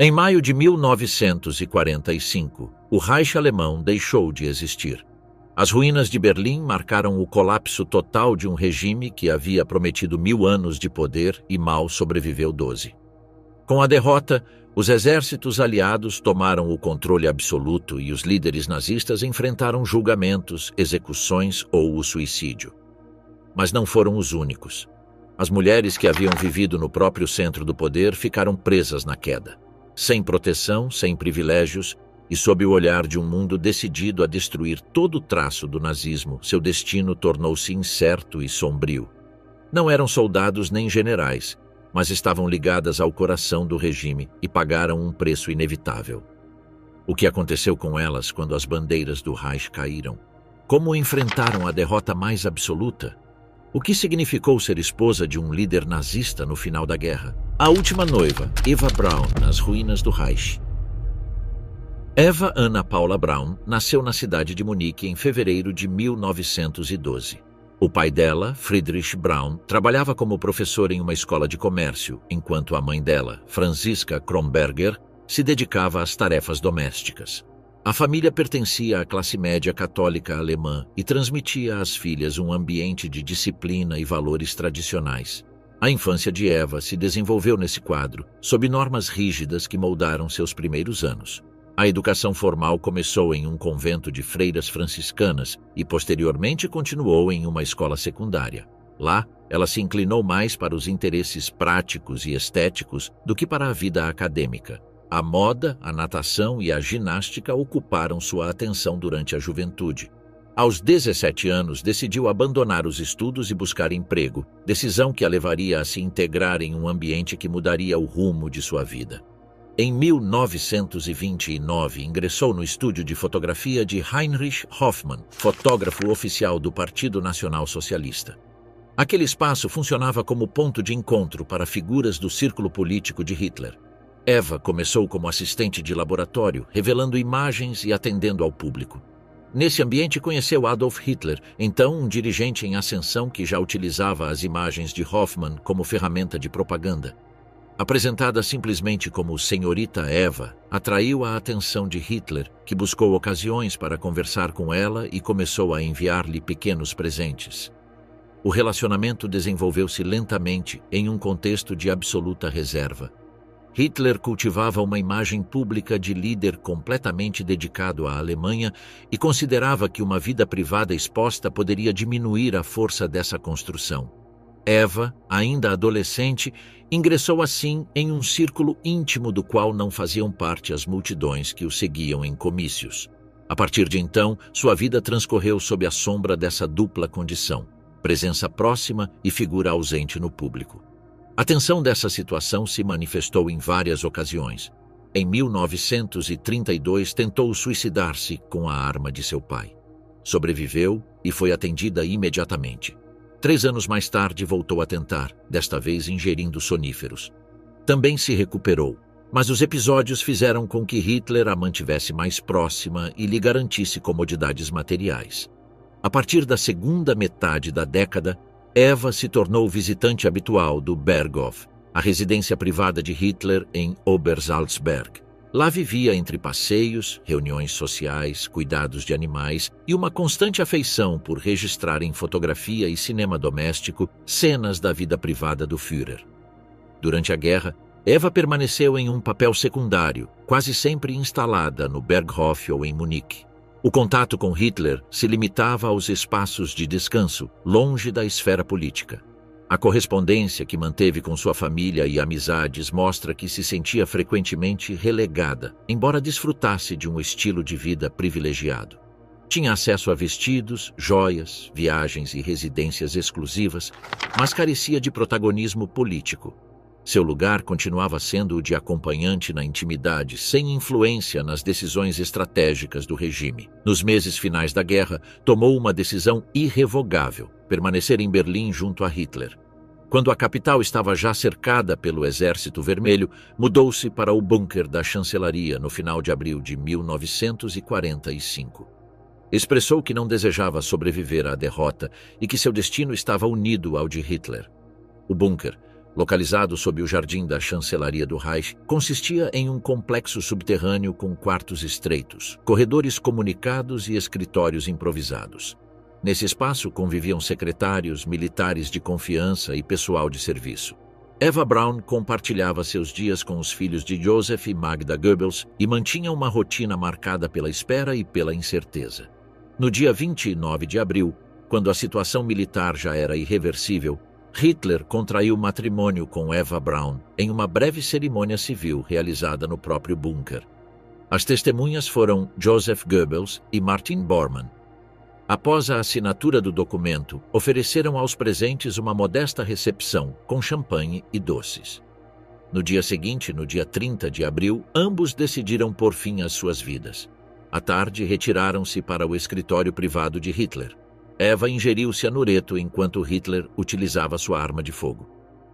Em maio de 1945, o Reich alemão deixou de existir. As ruínas de Berlim marcaram o colapso total de um regime que havia prometido 1000 anos de poder e mal sobreviveu 12. Com a derrota, os exércitos aliados tomaram o controle absoluto e os líderes nazistas enfrentaram julgamentos, execuções ou o suicídio. Mas não foram os únicos. As mulheres que haviam vivido no próprio centro do poder ficaram presas na queda, sem proteção, sem privilégios e sob o olhar de um mundo decidido a destruir todo o traço do nazismo. Seu destino tornou-se incerto e sombrio. Não eram soldados nem generais, mas estavam ligadas ao coração do regime e pagaram um preço inevitável. O que aconteceu com elas quando as bandeiras do Reich caíram? Como enfrentaram a derrota mais absoluta? O que significou ser esposa de um líder nazista no final da guerra? A última noiva, Eva Braun, nas ruínas do Reich. Eva Anna Paula Braun nasceu na cidade de Munique em fevereiro de 1912. O pai dela, Friedrich Braun, trabalhava como professor em uma escola de comércio, enquanto a mãe dela, Franziska Kronberger, se dedicava às tarefas domésticas. A família pertencia à classe média católica alemã e transmitia às filhas um ambiente de disciplina e valores tradicionais. A infância de Eva se desenvolveu nesse quadro, sob normas rígidas que moldaram seus primeiros anos. A educação formal começou em um convento de freiras franciscanas e posteriormente continuou em uma escola secundária. Lá, ela se inclinou mais para os interesses práticos e estéticos do que para a vida acadêmica. A moda, a natação e a ginástica ocuparam sua atenção durante a juventude. Aos 17 anos, decidiu abandonar os estudos e buscar emprego, decisão que a levaria a se integrar em um ambiente que mudaria o rumo de sua vida. Em 1929, ingressou no estúdio de fotografia de Heinrich Hoffmann, fotógrafo oficial do Partido Nacional Socialista. Aquele espaço funcionava como ponto de encontro para figuras do círculo político de Hitler. Eva começou como assistente de laboratório, revelando imagens e atendendo ao público. Nesse ambiente conheceu Adolf Hitler, então um dirigente em ascensão que já utilizava as imagens de Hoffmann como ferramenta de propaganda. Apresentada simplesmente como Senhorita Eva, atraiu a atenção de Hitler, que buscou ocasiões para conversar com ela e começou a enviar-lhe pequenos presentes. O relacionamento desenvolveu-se lentamente em um contexto de absoluta reserva. Hitler cultivava uma imagem pública de líder completamente dedicado à Alemanha e considerava que uma vida privada exposta poderia diminuir a força dessa construção. Eva, ainda adolescente, ingressou assim em um círculo íntimo do qual não faziam parte as multidões que o seguiam em comícios. A partir de então, sua vida transcorreu sob a sombra dessa dupla condição, presença próxima e figura ausente no público. A tensão dessa situação se manifestou em várias ocasiões. Em 1932, tentou suicidar-se com a arma de seu pai. Sobreviveu e foi atendida imediatamente. 3 anos mais tarde voltou a tentar, desta vez ingerindo soníferos. Também se recuperou, mas os episódios fizeram com que Hitler a mantivesse mais próxima e lhe garantisse comodidades materiais. A partir da segunda metade da década, Eva se tornou visitante habitual do Berghof, a residência privada de Hitler em Obersalzberg. Lá vivia entre passeios, reuniões sociais, cuidados de animais e uma constante afeição por registrar em fotografia e cinema doméstico cenas da vida privada do Führer. Durante a guerra, Eva permaneceu em um papel secundário, quase sempre instalada no Berghof ou em Munique. O contato com Hitler se limitava aos espaços de descanso, longe da esfera política. A correspondência que manteve com sua família e amizades mostra que se sentia frequentemente relegada, embora desfrutasse de um estilo de vida privilegiado. Tinha acesso a vestidos, joias, viagens e residências exclusivas, mas carecia de protagonismo político. Seu lugar continuava sendo o de acompanhante na intimidade, sem influência nas decisões estratégicas do regime. Nos meses finais da guerra, tomou uma decisão irrevogável: permanecer em Berlim junto a Hitler. Quando a capital estava já cercada pelo Exército Vermelho, mudou-se para o bunker da chancelaria no final de abril de 1945. Expressou que não desejava sobreviver à derrota e que seu destino estava unido ao de Hitler. O bunker, localizado sob o jardim da chancelaria do Reich, consistia em um complexo subterrâneo com quartos estreitos, corredores comunicados e escritórios improvisados. Nesse espaço conviviam secretários, militares de confiança e pessoal de serviço. Eva Braun compartilhava seus dias com os filhos de Joseph e Magda Goebbels e mantinha uma rotina marcada pela espera e pela incerteza. No dia 29 de abril, quando a situação militar já era irreversível, Hitler contraiu matrimônio com Eva Braun em uma breve cerimônia civil realizada no próprio bunker. As testemunhas foram Joseph Goebbels e Martin Bormann. Após a assinatura do documento, ofereceram aos presentes uma modesta recepção com champanhe e doces. No dia seguinte, no dia 30 de abril, ambos decidiram pôr fim às suas vidas. À tarde, retiraram-se para o escritório privado de Hitler. Eva ingeriu cianureto enquanto Hitler utilizava sua arma de fogo.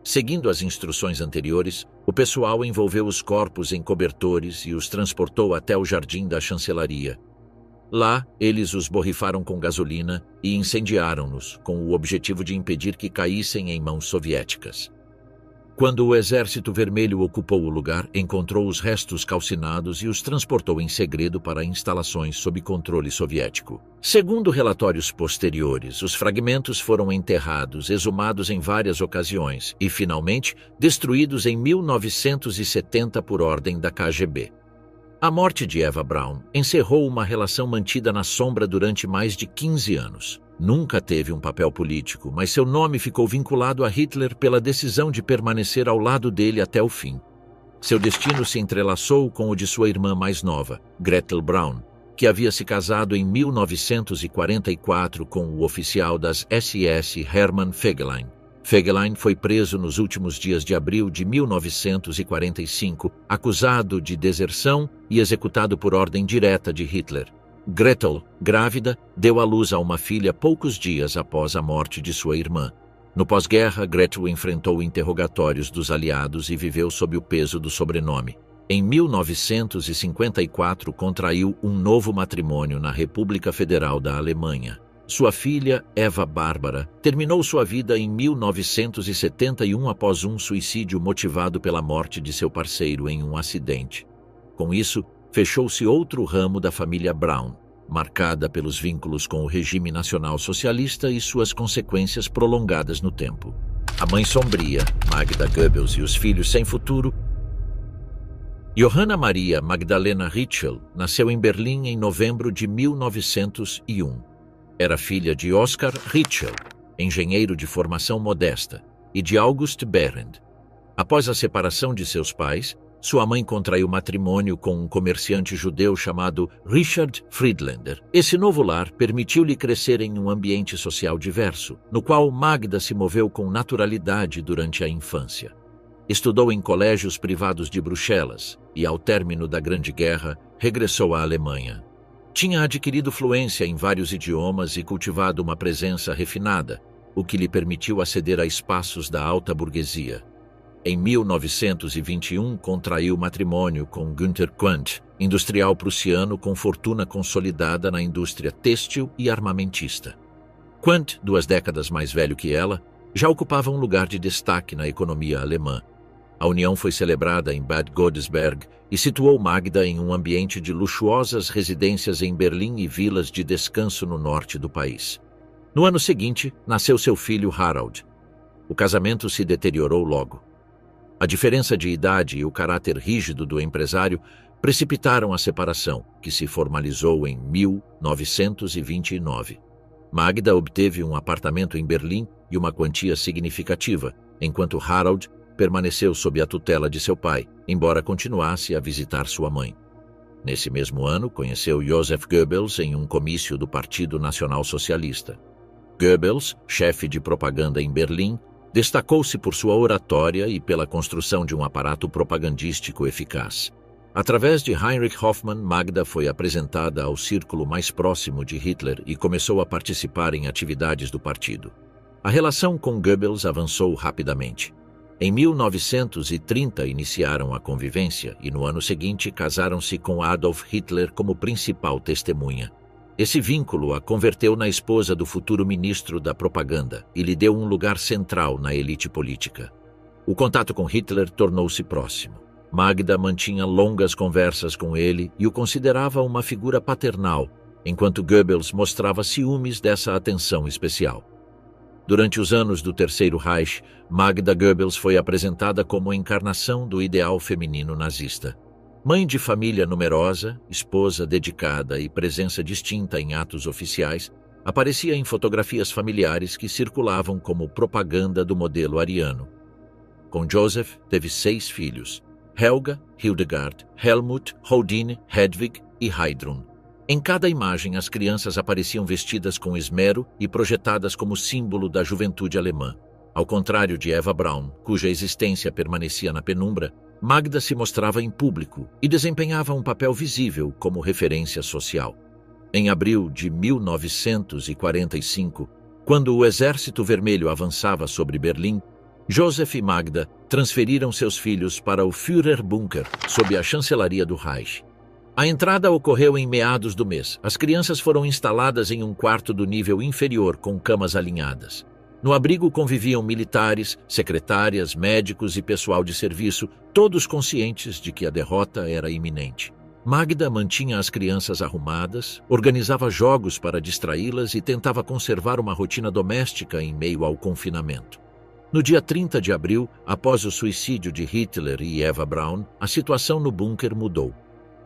Seguindo as instruções anteriores, o pessoal envolveu os corpos em cobertores e os transportou até o jardim da chancelaria. Lá, eles os borrifaram com gasolina e incendiaram-nos, com o objetivo de impedir que caíssem em mãos soviéticas. Quando o Exército Vermelho ocupou o lugar, encontrou os restos calcinados e os transportou em segredo para instalações sob controle soviético. Segundo relatórios posteriores, os fragmentos foram enterrados, exumados em várias ocasiões e, finalmente, destruídos em 1970 por ordem da KGB. A morte de Eva Braun encerrou uma relação mantida na sombra durante mais de 15 anos. Nunca teve um papel político, mas seu nome ficou vinculado a Hitler pela decisão de permanecer ao lado dele até o fim. Seu destino se entrelaçou com o de sua irmã mais nova, Gretel Braun, que havia se casado em 1944 com o oficial das SS Hermann Fegelein. Fegelein foi preso nos últimos dias de abril de 1945, acusado de deserção e executado por ordem direta de Hitler. Gretel, grávida, deu à luz a uma filha poucos dias após a morte de sua irmã. No pós-guerra, Gretel enfrentou interrogatórios dos aliados e viveu sob o peso do sobrenome. Em 1954, contraiu um novo matrimônio na República Federal da Alemanha. Sua filha, Eva Bárbara, terminou sua vida em 1971 após um suicídio motivado pela morte de seu parceiro em um acidente. Com isso, fechou-se outro ramo da família Braun, marcada pelos vínculos com o regime nacional-socialista e suas consequências prolongadas no tempo. A mãe sombria, Magda Goebbels, e os filhos sem futuro. Johanna Maria Magdalena Ritschl nasceu em Berlim em novembro de 1901. Era filha de Oskar Ritschl, engenheiro de formação modesta, e de August Behrend. Após a separação de seus pais, sua mãe contraiu matrimônio com um comerciante judeu chamado Richard Friedlander. Esse novo lar permitiu-lhe crescer em um ambiente social diverso, no qual Magda se moveu com naturalidade durante a infância. Estudou em colégios privados de Bruxelas e, ao término da Grande Guerra, regressou à Alemanha. Tinha adquirido fluência em vários idiomas e cultivado uma presença refinada, o que lhe permitiu aceder a espaços da alta burguesia. Em 1921, contraiu matrimônio com Günther Quandt, industrial prussiano com fortuna consolidada na indústria têxtil e armamentista. Quandt, 2 décadas mais velho que ela, já ocupava um lugar de destaque na economia alemã. A união foi celebrada em Bad Godesberg e situou Magda em um ambiente de luxuosas residências em Berlim e vilas de descanso no norte do país. No ano seguinte, nasceu seu filho Harald. O casamento se deteriorou logo. A diferença de idade e o caráter rígido do empresário precipitaram a separação, que se formalizou em 1929. Magda obteve um apartamento em Berlim e uma quantia significativa, enquanto Harald permaneceu sob a tutela de seu pai, embora continuasse a visitar sua mãe. Nesse mesmo ano, conheceu Joseph Goebbels em um comício do Partido Nacional Socialista. Goebbels, chefe de propaganda em Berlim, destacou-se por sua oratória e pela construção de um aparato propagandístico eficaz. Através de Heinrich Hoffmann, Magda foi apresentada ao círculo mais próximo de Hitler e começou a participar em atividades do partido. A relação com Goebbels avançou rapidamente. Em 1930 iniciaram a convivência e no ano seguinte casaram-se com Adolf Hitler como principal testemunha. Esse vínculo a converteu na esposa do futuro ministro da propaganda e lhe deu um lugar central na elite política. O contato com Hitler tornou-se próximo. Magda mantinha longas conversas com ele e o considerava uma figura paternal, enquanto Goebbels mostrava ciúmes dessa atenção especial. Durante os anos do Terceiro Reich, Magda Goebbels foi apresentada como a encarnação do ideal feminino nazista. Mãe de família numerosa, esposa dedicada e presença distinta em atos oficiais, aparecia em fotografias familiares que circulavam como propaganda do modelo ariano. Com Joseph, teve 6 filhos: Helga, Hildegard, Helmut, Holdine, Hedwig e Heidrun. Em cada imagem, as crianças apareciam vestidas com esmero e projetadas como símbolo da juventude alemã. Ao contrário de Eva Braun, cuja existência permanecia na penumbra, Magda se mostrava em público e desempenhava um papel visível como referência social. Em abril de 1945, quando o Exército Vermelho avançava sobre Berlim, Joseph e Magda transferiram seus filhos para o Führerbunker, sob a chancelaria do Reich. A entrada ocorreu em meados do mês. As crianças foram instaladas em um quarto do nível inferior com camas alinhadas. No abrigo conviviam militares, secretárias, médicos e pessoal de serviço, todos conscientes de que a derrota era iminente. Magda mantinha as crianças arrumadas, organizava jogos para distraí-las e tentava conservar uma rotina doméstica em meio ao confinamento. No dia 30 de abril, após o suicídio de Hitler e Eva Braun, a situação no bunker mudou.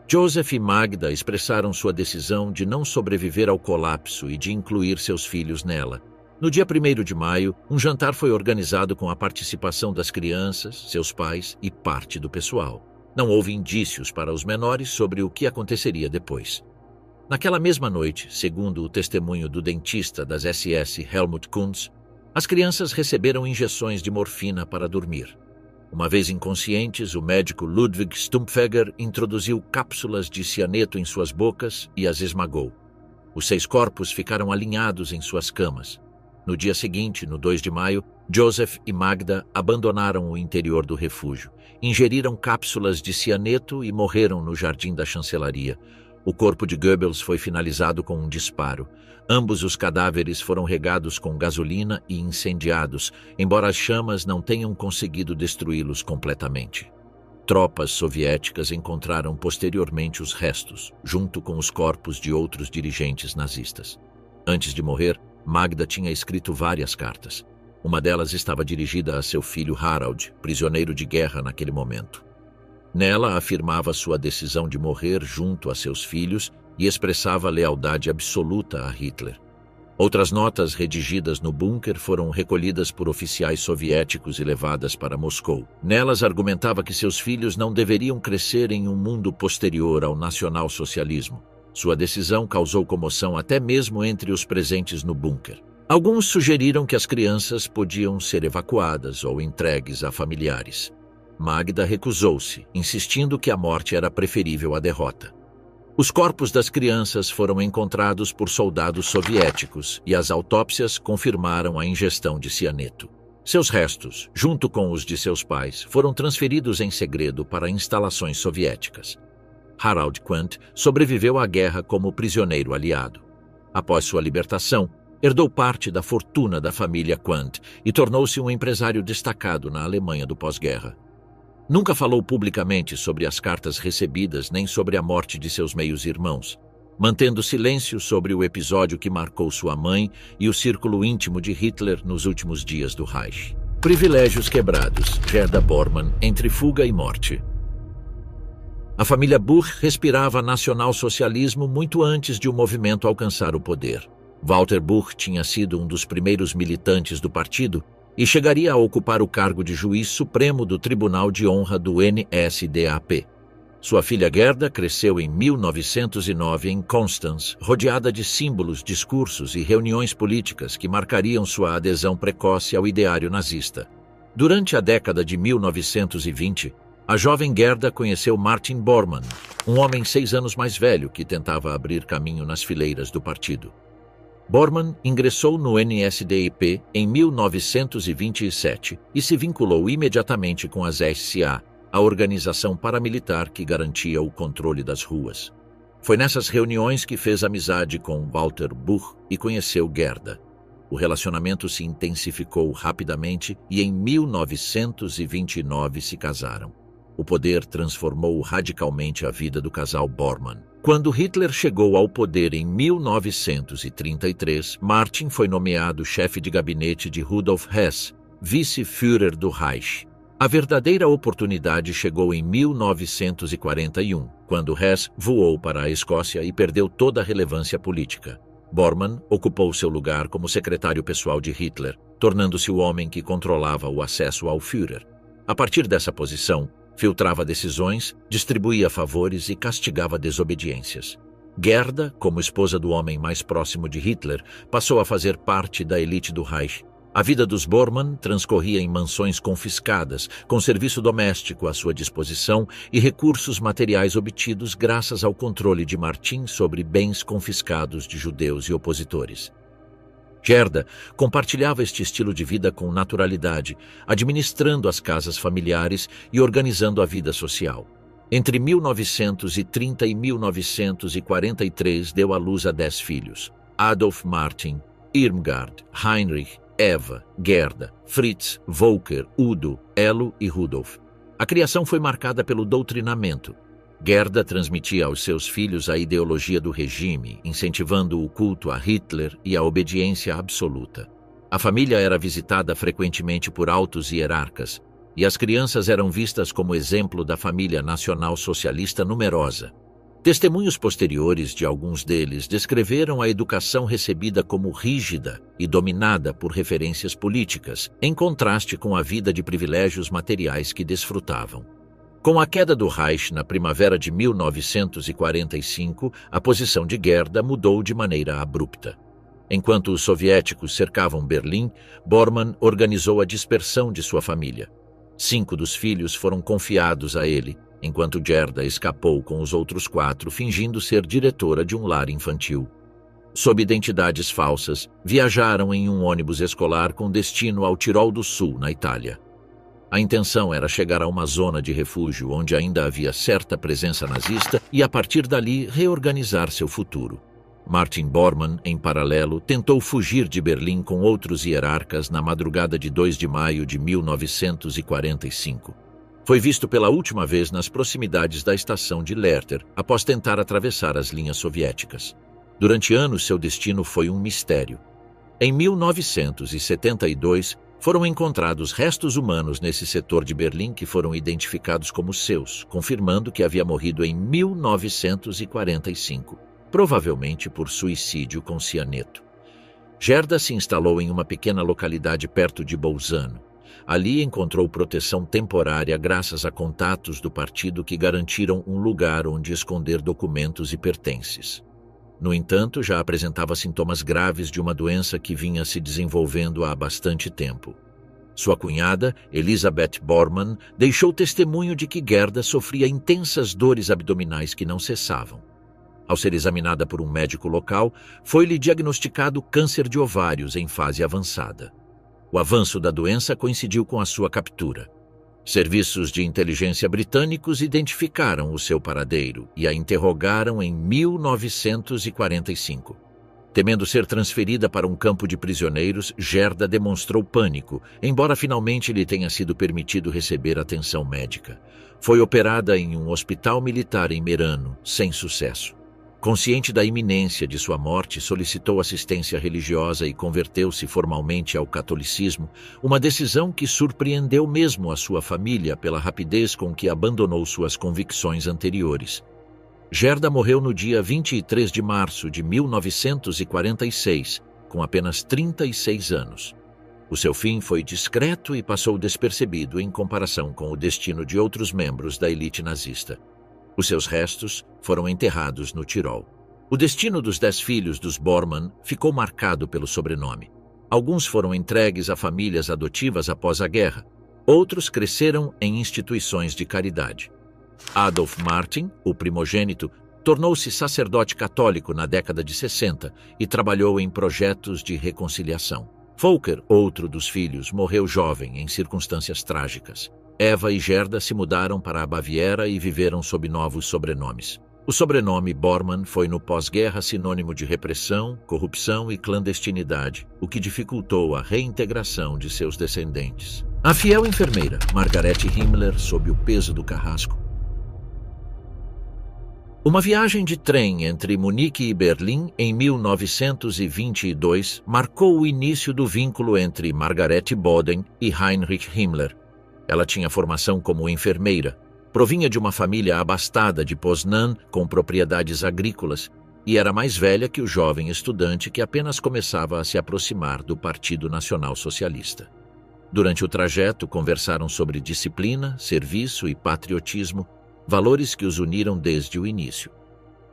Joseph e Magda expressaram sua decisão de não sobreviver ao colapso e de incluir seus filhos nela. No dia 1º de maio, um jantar foi organizado com a participação das crianças, seus pais e parte do pessoal. Não houve indícios para os menores sobre o que aconteceria depois. Naquela mesma noite, segundo o testemunho do dentista das SS Helmut Kunz, as crianças receberam injeções de morfina para dormir. Uma vez inconscientes, o médico Ludwig Stumpfegger introduziu cápsulas de cianeto em suas bocas e as esmagou. Os 6 corpos ficaram alinhados em suas camas. No dia seguinte, no 2 de maio, Joseph e Magda abandonaram o interior do refúgio, ingeriram cápsulas de cianeto e morreram no jardim da chancelaria. O corpo de Goebbels foi finalizado com um disparo. Ambos os cadáveres foram regados com gasolina e incendiados, embora as chamas não tenham conseguido destruí-los completamente. Tropas soviéticas encontraram posteriormente os restos, junto com os corpos de outros dirigentes nazistas. Antes de morrer, Magda tinha escrito várias cartas. Uma delas estava dirigida a seu filho Harald, prisioneiro de guerra naquele momento. Nela afirmava sua decisão de morrer junto a seus filhos e expressava lealdade absoluta a Hitler. Outras notas redigidas no bunker foram recolhidas por oficiais soviéticos e levadas para Moscou. Nelas argumentava que seus filhos não deveriam crescer em um mundo posterior ao nacionalsocialismo. Sua decisão causou comoção até mesmo entre os presentes no bunker. Alguns sugeriram que as crianças podiam ser evacuadas ou entregues a familiares. Magda recusou-se, insistindo que a morte era preferível à derrota. Os corpos das crianças foram encontrados por soldados soviéticos e as autópsias confirmaram a ingestão de cianeto. Seus restos, junto com os de seus pais, foram transferidos em segredo para instalações soviéticas. Harald Quandt sobreviveu à guerra como prisioneiro aliado. Após sua libertação, herdou parte da fortuna da família Quandt e tornou-se um empresário destacado na Alemanha do pós-guerra. Nunca falou publicamente sobre as cartas recebidas nem sobre a morte de seus meios-irmãos, mantendo silêncio sobre o episódio que marcou sua mãe e o círculo íntimo de Hitler nos últimos dias do Reich. Privilégios quebrados, Gerda Bormann, entre fuga e morte. A família Buch respirava nacionalsocialismo muito antes de o movimento alcançar o poder. Walter Buch tinha sido um dos primeiros militantes do partido e chegaria a ocupar o cargo de juiz supremo do Tribunal de Honra do NSDAP. Sua filha Gerda cresceu em 1909 em Constance, rodeada de símbolos, discursos e reuniões políticas que marcariam sua adesão precoce ao ideário nazista. Durante a década de 1920, a jovem Gerda conheceu Martin Bormann, um homem 6 anos mais velho que tentava abrir caminho nas fileiras do partido. Bormann ingressou no NSDAP em 1927 e se vinculou imediatamente com as SA, a organização paramilitar que garantia o controle das ruas. Foi nessas reuniões que fez amizade com Walter Buch e conheceu Gerda. O relacionamento se intensificou rapidamente e em 1929 se casaram. O poder transformou radicalmente a vida do casal Bormann. Quando Hitler chegou ao poder em 1933, Martin foi nomeado chefe de gabinete de Rudolf Hess, vice-führer do Reich. A verdadeira oportunidade chegou em 1941, quando Hess voou para a Escócia e perdeu toda a relevância política. Bormann ocupou seu lugar como secretário pessoal de Hitler, tornando-se o homem que controlava o acesso ao Führer. A partir dessa posição, filtrava decisões, distribuía favores e castigava desobediências. Gerda, como esposa do homem mais próximo de Hitler, passou a fazer parte da elite do Reich. A vida dos Bormann transcorria em mansões confiscadas, com serviço doméstico à sua disposição e recursos materiais obtidos graças ao controle de Martin sobre bens confiscados de judeus e opositores. Gerda compartilhava este estilo de vida com naturalidade, administrando as casas familiares e organizando a vida social. Entre 1930 e 1943 deu à luz a 10 filhos: Adolf Martin, Irmgard, Heinrich, Eva, Gerda, Fritz, Volker, Udo, Elo e Rudolf. A criação foi marcada pelo doutrinamento. Gerda transmitia aos seus filhos a ideologia do regime, incentivando o culto a Hitler e a obediência absoluta. A família era visitada frequentemente por altos hierarcas, e as crianças eram vistas como exemplo da família nacional-socialista numerosa. Testemunhos posteriores de alguns deles descreveram a educação recebida como rígida e dominada por referências políticas, em contraste com a vida de privilégios materiais que desfrutavam. Com a queda do Reich na primavera de 1945, a posição de Gerda mudou de maneira abrupta. Enquanto os soviéticos cercavam Berlim, Bormann organizou a dispersão de sua família. 5 dos filhos foram confiados a ele, enquanto Gerda escapou com os outros 4, fingindo ser diretora de um lar infantil. Sob identidades falsas, viajaram em um ônibus escolar com destino ao Tirol do Sul, na Itália. A intenção era chegar a uma zona de refúgio onde ainda havia certa presença nazista e, a partir dali, reorganizar seu futuro. Martin Bormann, em paralelo, tentou fugir de Berlim com outros hierarcas na madrugada de 2 de maio de 1945. Foi visto pela última vez nas proximidades da estação de Lehrter, após tentar atravessar as linhas soviéticas. Durante anos, seu destino foi um mistério. Em 1972, foram encontrados restos humanos nesse setor de Berlim que foram identificados como seus, confirmando que havia morrido em 1945, provavelmente por suicídio com cianeto. Gerda se instalou em uma pequena localidade perto de Bolzano. Ali encontrou proteção temporária graças a contatos do partido que garantiram um lugar onde esconder documentos e pertences. No entanto, já apresentava sintomas graves de uma doença que vinha se desenvolvendo há bastante tempo. Sua cunhada, Elisabeth Bormann, deixou testemunho de que Gerda sofria intensas dores abdominais que não cessavam. Ao ser examinada por um médico local, foi-lhe diagnosticado câncer de ovários em fase avançada. O avanço da doença coincidiu com a sua captura. Serviços de inteligência britânicos identificaram o seu paradeiro e a interrogaram em 1945. Temendo ser transferida para um campo de prisioneiros, Gerda demonstrou pânico, embora finalmente lhe tenha sido permitido receber atenção médica. Foi operada em um hospital militar em Merano, sem sucesso. Consciente da iminência de sua morte, solicitou assistência religiosa e converteu-se formalmente ao catolicismo, uma decisão que surpreendeu mesmo a sua família pela rapidez com que abandonou suas convicções anteriores. Gerda morreu no dia 23 de março de 1946, com apenas 36 anos. O seu fim foi discreto e passou despercebido em comparação com o destino de outros membros da elite nazista. Os seus restos foram enterrados no Tirol. O destino dos 10 filhos dos Bormann ficou marcado pelo sobrenome. Alguns foram entregues a famílias adotivas após a guerra. Outros cresceram em instituições de caridade. Adolf Martin, o primogênito, tornou-se sacerdote católico na década de 60 e trabalhou em projetos de reconciliação. Volker, outro dos filhos, morreu jovem em circunstâncias trágicas. Eva e Gerda se mudaram para a Baviera e viveram sob novos sobrenomes. O sobrenome Bormann foi no pós-guerra sinônimo de repressão, corrupção e clandestinidade, o que dificultou a reintegração de seus descendentes. A fiel enfermeira, Margaret Himmler, sob o peso do carrasco. Uma viagem de trem entre Munique e Berlim em 1922 marcou o início do vínculo entre Margarete Boden e Heinrich Himmler. Ela tinha formação como enfermeira, provinha de uma família abastada de Poznan com propriedades agrícolas e era mais velha que o jovem estudante que apenas começava a se aproximar do Partido Nacional Socialista. Durante o trajeto, conversaram sobre disciplina, serviço e patriotismo, valores que os uniram desde o início.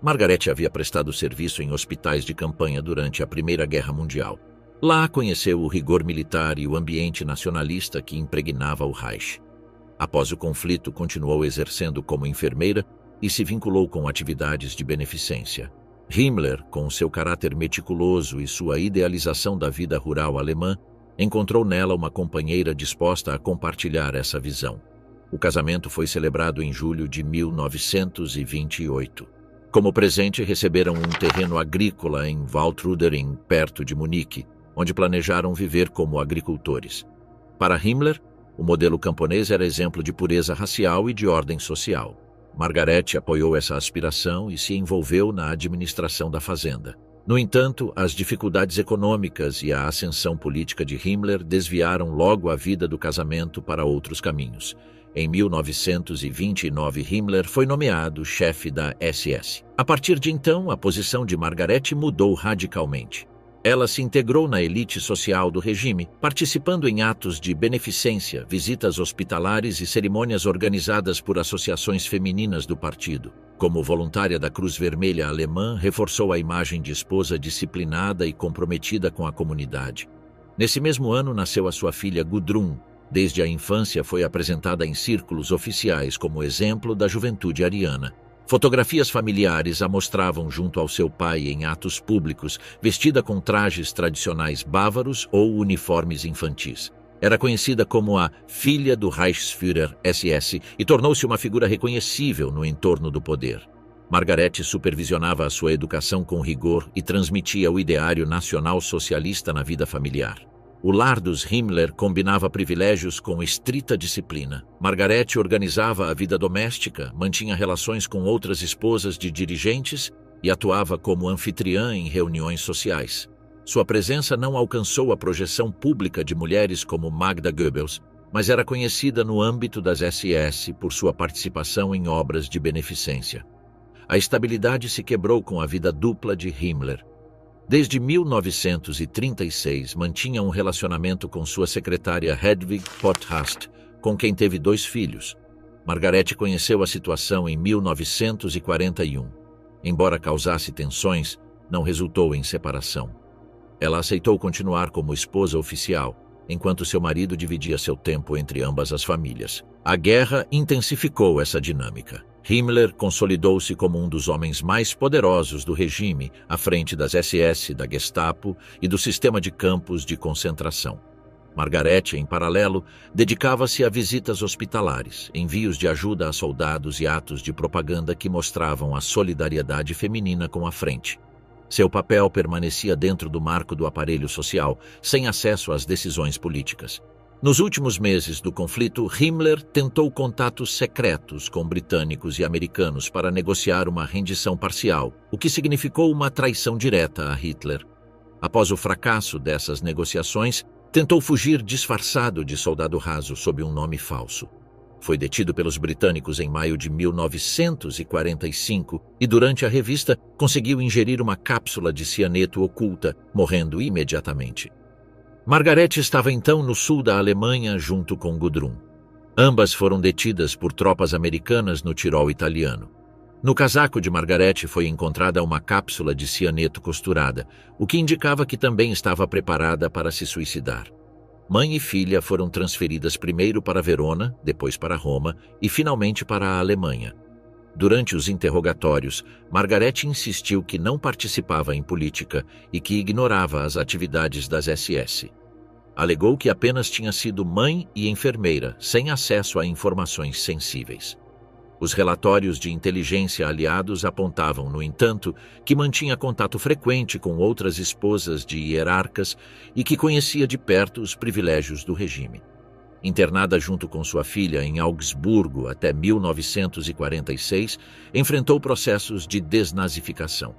Margarete havia prestado serviço em hospitais de campanha durante a Primeira Guerra Mundial. Lá conheceu o rigor militar e o ambiente nacionalista que impregnava o Reich. Após o conflito, continuou exercendo como enfermeira e se vinculou com atividades de beneficência. Himmler, com seu caráter meticuloso e sua idealização da vida rural alemã, encontrou nela uma companheira disposta a compartilhar essa visão. O casamento foi celebrado em julho de 1928. Como presente, receberam um terreno agrícola em Waldrudering, perto de Munique, onde planejaram viver como agricultores. Para Himmler, o modelo camponês era exemplo de pureza racial e de ordem social. Margarete apoiou essa aspiração e se envolveu na administração da fazenda. No entanto, as dificuldades econômicas e a ascensão política de Himmler desviaram logo a vida do casamento para outros caminhos. Em 1929, Himmler foi nomeado chefe da SS. A partir de então, a posição de Margarete mudou radicalmente. Ela se integrou na elite social do regime, participando em atos de beneficência, visitas hospitalares e cerimônias organizadas por associações femininas do partido. Como voluntária da Cruz Vermelha Alemã, reforçou a imagem de esposa disciplinada e comprometida com a comunidade. Nesse mesmo ano, nasceu a sua filha Gudrun. Desde a infância foi apresentada em círculos oficiais como exemplo da juventude ariana. Fotografias familiares a mostravam junto ao seu pai em atos públicos, vestida com trajes tradicionais bávaros ou uniformes infantis. Era conhecida como a filha do Reichsführer SS e tornou-se uma figura reconhecível no entorno do poder. Margarete supervisionava a sua educação com rigor e transmitia o ideário nacional socialista na vida familiar. O lar dos Himmler combinava privilégios com estrita disciplina. Margarete organizava a vida doméstica, mantinha relações com outras esposas de dirigentes e atuava como anfitriã em reuniões sociais. Sua presença não alcançou a projeção pública de mulheres como Magda Goebbels, mas era conhecida no âmbito das SS por sua participação em obras de beneficência. A estabilidade se quebrou com a vida dupla de Himmler. Desde 1936, mantinha um relacionamento com sua secretária Hedwig Potthast, com quem teve 2 filhos. Margarete conheceu a situação em 1941. Embora causasse tensões, não resultou em separação. Ela aceitou continuar como esposa oficial, enquanto seu marido dividia seu tempo entre ambas as famílias. A guerra intensificou essa dinâmica. Himmler consolidou-se como um dos homens mais poderosos do regime, à frente das SS, da Gestapo e do sistema de campos de concentração. Margarete, em paralelo, dedicava-se a visitas hospitalares, envios de ajuda a soldados e atos de propaganda que mostravam a solidariedade feminina com a frente. Seu papel permanecia dentro do marco do aparelho social, sem acesso às decisões políticas. Nos últimos meses do conflito, Himmler tentou contatos secretos com britânicos e americanos para negociar uma rendição parcial, o que significou uma traição direta a Hitler. Após o fracasso dessas negociações, tentou fugir disfarçado de soldado raso sob um nome falso. Foi detido pelos britânicos em maio de 1945 e, durante a revista, conseguiu ingerir uma cápsula de cianeto oculta, morrendo imediatamente. Margarete estava então no sul da Alemanha junto com Gudrun. Ambas foram detidas por tropas americanas no Tirol italiano. No casaco de Margarete foi encontrada uma cápsula de cianeto costurada, o que indicava que também estava preparada para se suicidar. Mãe e filha foram transferidas primeiro para Verona, depois para Roma e finalmente para a Alemanha. Durante os interrogatórios, Margarete insistiu que não participava em política e que ignorava as atividades das SS. Alegou que apenas tinha sido mãe e enfermeira, sem acesso a informações sensíveis. Os relatórios de inteligência aliados apontavam, no entanto, que mantinha contato frequente com outras esposas de hierarcas e que conhecia de perto os privilégios do regime. Internada junto com sua filha em Augsburgo até 1946, enfrentou processos de desnazificação.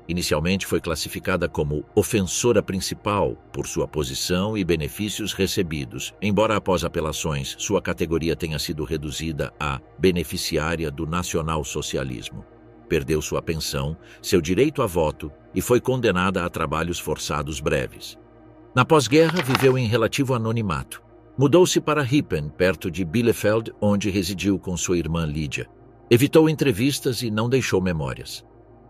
Inicialmente foi classificada como ofensora principal por sua posição e benefícios recebidos, embora após apelações sua categoria tenha sido reduzida a beneficiária do nacionalsocialismo. Perdeu sua pensão, seu direito a voto e foi condenada a trabalhos forçados breves. Na pós-guerra, viveu em relativo anonimato. Mudou-se para Rippen, perto de Bielefeld, onde residiu com sua irmã Lídia. Evitou entrevistas e não deixou memórias.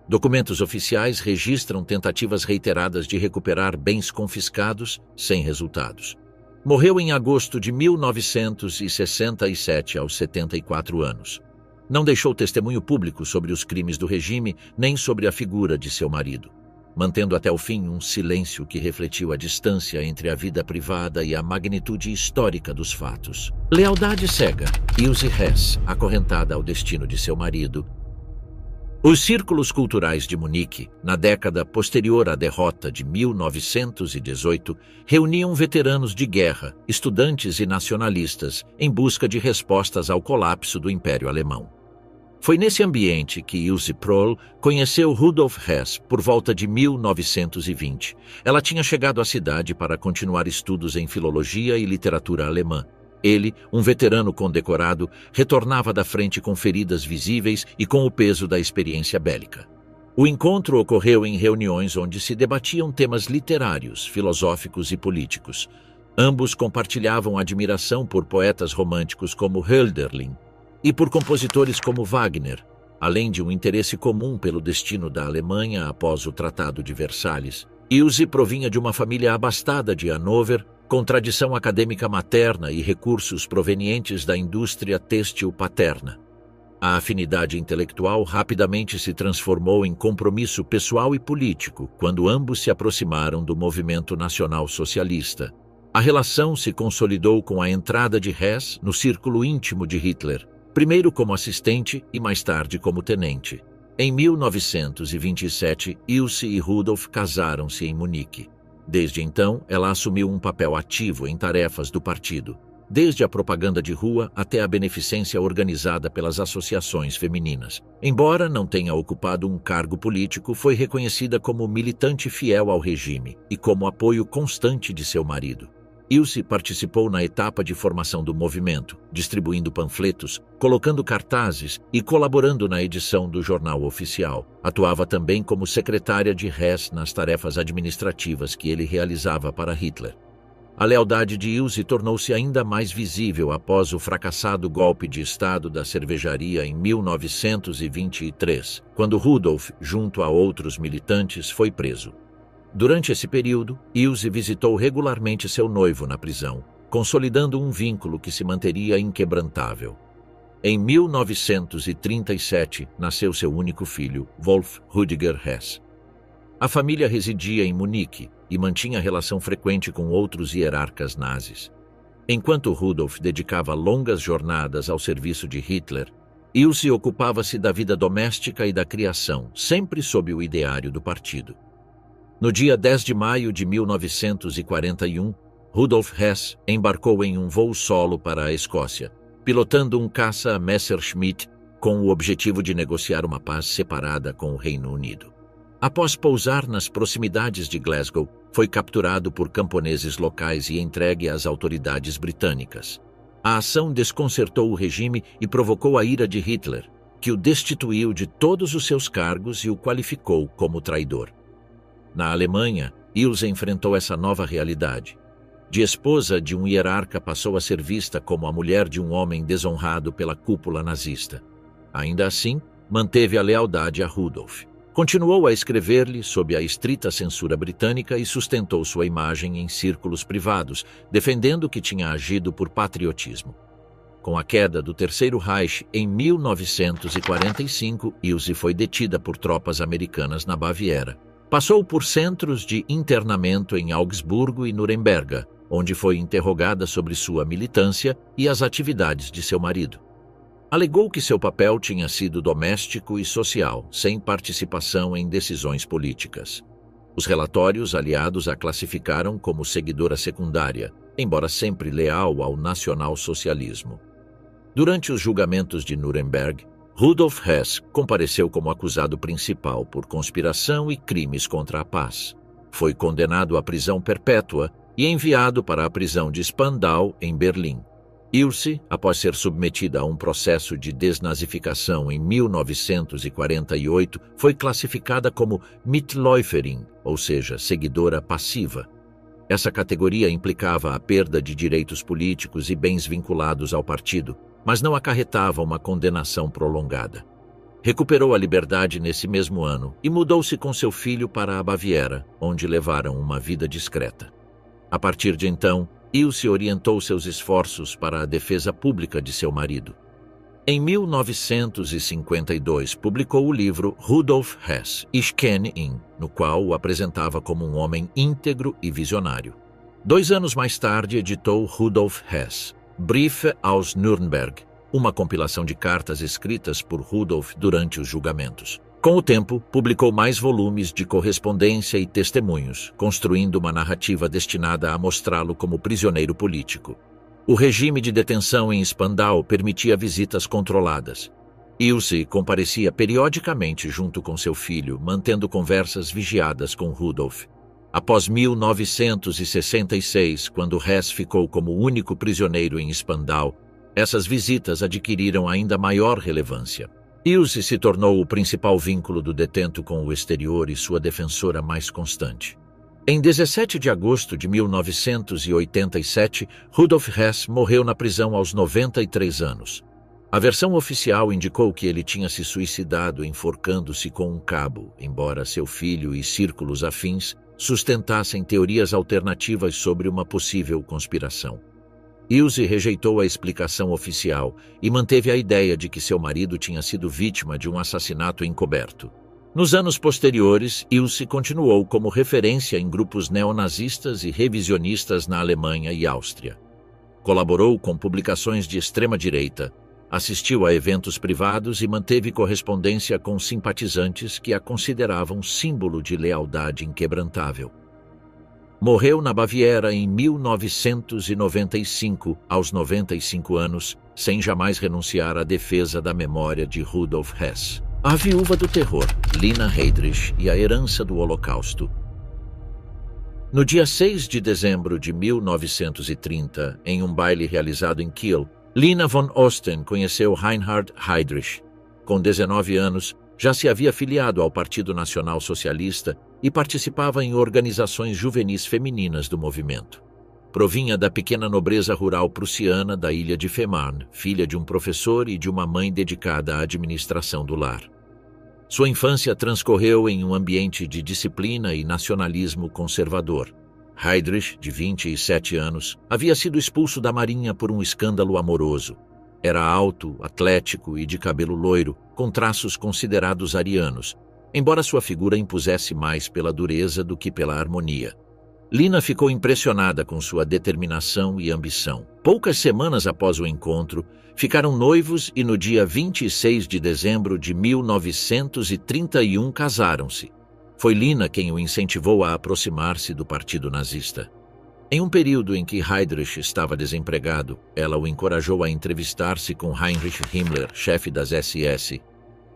Documentos oficiais registram tentativas reiteradas de recuperar bens confiscados, sem resultados. Morreu em agosto de 1967, aos 74 anos. Não deixou testemunho público sobre os crimes do regime, nem sobre a figura de seu marido, mantendo até o fim um silêncio que refletiu a distância entre a vida privada e a magnitude histórica dos fatos. Lealdade cega, Ilse Hess, acorrentada ao destino de seu marido. Os círculos culturais de Munique, na década posterior à derrota de 1918, reuniam veteranos de guerra, estudantes e nacionalistas em busca de respostas ao colapso do Império Alemão. Foi nesse ambiente que Ilse Proll conheceu Rudolf Hess por volta de 1920. Ela tinha chegado à cidade para continuar estudos em filologia e literatura alemã. Ele, um veterano condecorado, retornava da frente com feridas visíveis e com o peso da experiência bélica. O encontro ocorreu em reuniões onde se debatiam temas literários, filosóficos e políticos. Ambos compartilhavam admiração por poetas românticos como Hölderlin e por compositores como Wagner, além de um interesse comum pelo destino da Alemanha após o Tratado de Versalhes. Ilse provinha de uma família abastada de Hannover, com tradição acadêmica materna e recursos provenientes da indústria têxtil paterna. A afinidade intelectual rapidamente se transformou em compromisso pessoal e político quando ambos se aproximaram do movimento nacional socialista. A relação se consolidou com a entrada de Hess no círculo íntimo de Hitler, primeiro como assistente e mais tarde como tenente. Em 1927, Ilse e Rudolf casaram-se em Munique. Desde então, ela assumiu um papel ativo em tarefas do partido, desde a propaganda de rua até a beneficência organizada pelas associações femininas. Embora não tenha ocupado um cargo político, foi reconhecida como militante fiel ao regime e como apoio constante de seu marido. Ilse participou na etapa de formação do movimento, distribuindo panfletos, colocando cartazes e colaborando na edição do jornal oficial. Atuava também como secretária de Hess nas tarefas administrativas que ele realizava para Hitler. A lealdade de Ilse tornou-se ainda mais visível após o fracassado golpe de Estado da cervejaria em 1923, quando Rudolf, junto a outros militantes, foi preso. Durante esse período, Ilse visitou regularmente seu noivo na prisão, consolidando um vínculo que se manteria inquebrantável. Em 1937, nasceu seu único filho, Wolf Rüdiger Hess. A família residia em Munique e mantinha relação frequente com outros hierarcas nazis. Enquanto Rudolf dedicava longas jornadas ao serviço de Hitler, Ilse ocupava-se da vida doméstica e da criação, sempre sob o ideário do partido. No dia 10 de maio de 1941, Rudolf Hess embarcou em um voo solo para a Escócia, pilotando um caça Messerschmitt com o objetivo de negociar uma paz separada com o Reino Unido. Após pousar nas proximidades de Glasgow, foi capturado por camponeses locais e entregue às autoridades britânicas. A ação desconcertou o regime e provocou a ira de Hitler, que o destituiu de todos os seus cargos e o qualificou como traidor. Na Alemanha, Ilse enfrentou essa nova realidade. De esposa de um hierarca, passou a ser vista como a mulher de um homem desonrado pela cúpula nazista. Ainda assim, manteve a lealdade a Rudolf. Continuou a escrever-lhe sob a estrita censura britânica e sustentou sua imagem em círculos privados, defendendo que tinha agido por patriotismo. Com a queda do Terceiro Reich em 1945, Ilse foi detida por tropas americanas na Baviera. Passou por centros de internamento em Augsburgo e Nuremberg, onde foi interrogada sobre sua militância e as atividades de seu marido. Alegou que seu papel tinha sido doméstico e social, sem participação em decisões políticas. Os relatórios aliados a classificaram como seguidora secundária, embora sempre leal ao nacional-socialismo. Durante os julgamentos de Nuremberg, Rudolf Hess compareceu como acusado principal por conspiração e crimes contra a paz. Foi condenado à prisão perpétua e enviado para a prisão de Spandau, em Berlim. Ilse, após ser submetida a um processo de desnazificação em 1948, foi classificada como Mitläuferin, ou seja, seguidora passiva. Essa categoria implicava a perda de direitos políticos e bens vinculados ao partido, mas não acarretava uma condenação prolongada. Recuperou a liberdade nesse mesmo ano e mudou-se com seu filho para a Baviera, onde levaram uma vida discreta. A partir de então, Ilse orientou seus esforços para a defesa pública de seu marido. Em 1952, publicou o livro Rudolf Hess, Ich kenne ihn, no qual o apresentava como um homem íntegro e visionário. 2 anos mais tarde, editou Rudolf Hess, Briefe aus Nürnberg, uma compilação de cartas escritas por Rudolf durante os julgamentos. Com o tempo, publicou mais volumes de correspondência e testemunhos, construindo uma narrativa destinada a mostrá-lo como prisioneiro político. O regime de detenção em Spandau permitia visitas controladas. Ilse comparecia periodicamente junto com seu filho, mantendo conversas vigiadas com Rudolf. Após 1966, quando Hess ficou como único prisioneiro em Spandau, essas visitas adquiriram ainda maior relevância. Ilse se tornou o principal vínculo do detento com o exterior e sua defensora mais constante. Em 17 de agosto de 1987, Rudolf Hess morreu na prisão aos 93 anos. A versão oficial indicou que ele tinha se suicidado enforcando-se com um cabo, embora seu filho e círculos afins sustentassem teorias alternativas sobre uma possível conspiração. Ilse rejeitou a explicação oficial e manteve a ideia de que seu marido tinha sido vítima de um assassinato encoberto. Nos anos posteriores, Ilse continuou como referência em grupos neonazistas e revisionistas na Alemanha e Áustria. Colaborou com publicações de extrema-direita, assistiu a eventos privados e manteve correspondência com simpatizantes que a consideravam símbolo de lealdade inquebrantável. Morreu na Baviera em 1995, aos 95 anos, sem jamais renunciar à defesa da memória de Rudolf Hess. A Viúva do Terror, Lina Heydrich e a Herança do Holocausto. No dia 6 de dezembro de 1930, em um baile realizado em Kiel, Lina von Osten conheceu Reinhard Heydrich. Com 19 anos, já se havia filiado ao Partido Nacional Socialista e participava em organizações juvenis femininas do movimento. Provinha da pequena nobreza rural prussiana da ilha de Fehmarn, filha de um professor e de uma mãe dedicada à administração do lar. Sua infância transcorreu em um ambiente de disciplina e nacionalismo conservador. Heydrich, de 27 anos, havia sido expulso da marinha por um escândalo amoroso. Era alto, atlético e de cabelo loiro, com traços considerados arianos, embora sua figura impusesse mais pela dureza do que pela harmonia. Lina ficou impressionada com sua determinação e ambição. Poucas semanas após o encontro, ficaram noivos e no dia 26 de dezembro de 1931 casaram-se. Foi Lina quem o incentivou a aproximar-se do partido nazista. Em um período em que Heydrich estava desempregado, ela o encorajou a entrevistar-se com Heinrich Himmler, chefe das SS.